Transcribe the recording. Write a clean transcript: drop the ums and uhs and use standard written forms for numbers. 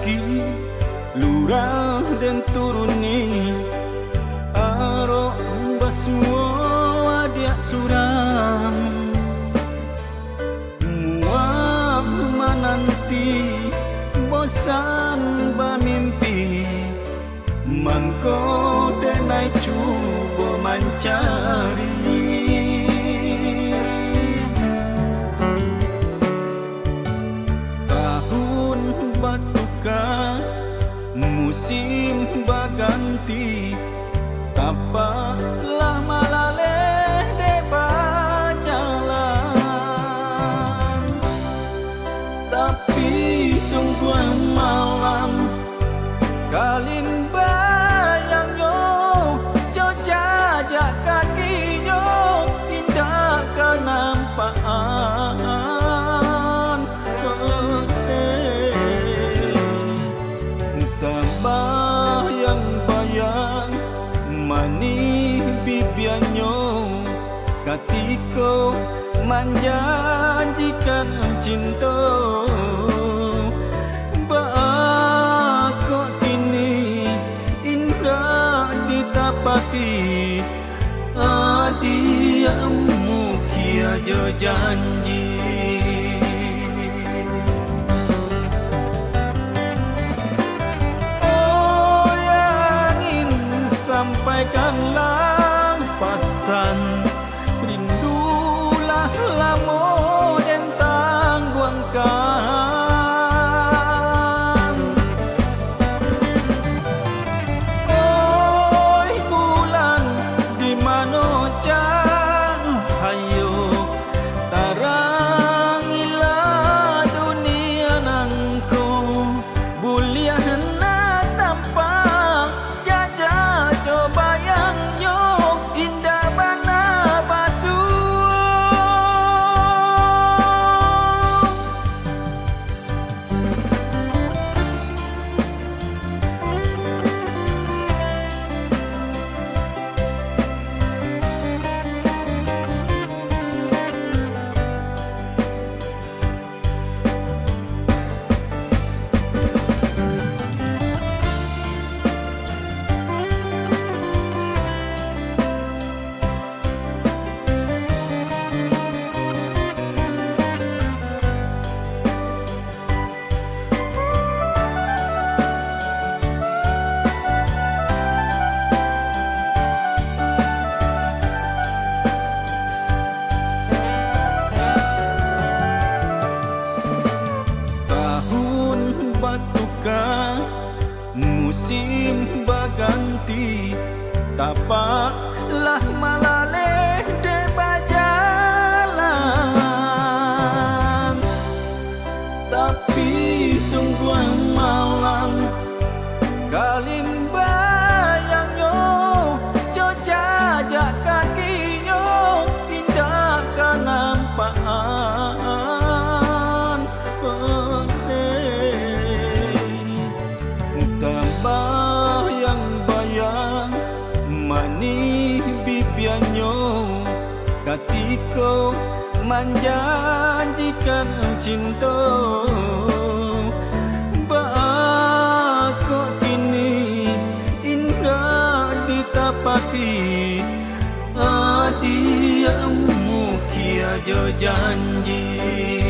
kaki lurah dan turuni aro basuo adik surang muak menanti bosan bermimpi mangko denai cuba mencari tahun batuka musim berganti tapaklah malaleh de berjalan tapi sungguh malam kalim bayangnya jajak kakinya indah kenampaan bayang-bayang manis bibiannya ketika menjanjikan cinta bakok kini indah ditapati adiamu kia jo janji sampaikanlah pesan rindulah lamo dan tangguhkan oi bulan di mana cahayo tarangilah dunia nangko buliah na tampak bayangnya indah mana basuh musim berganti tapaklah malaleh de berjalan tapi sungguh malam kalim bayangnya jajak kakinya indah kenampaan bayang-bayang manis bibiannya ketika menjanjikan cinta bakok kini indah ditapati adiamu kia jo janji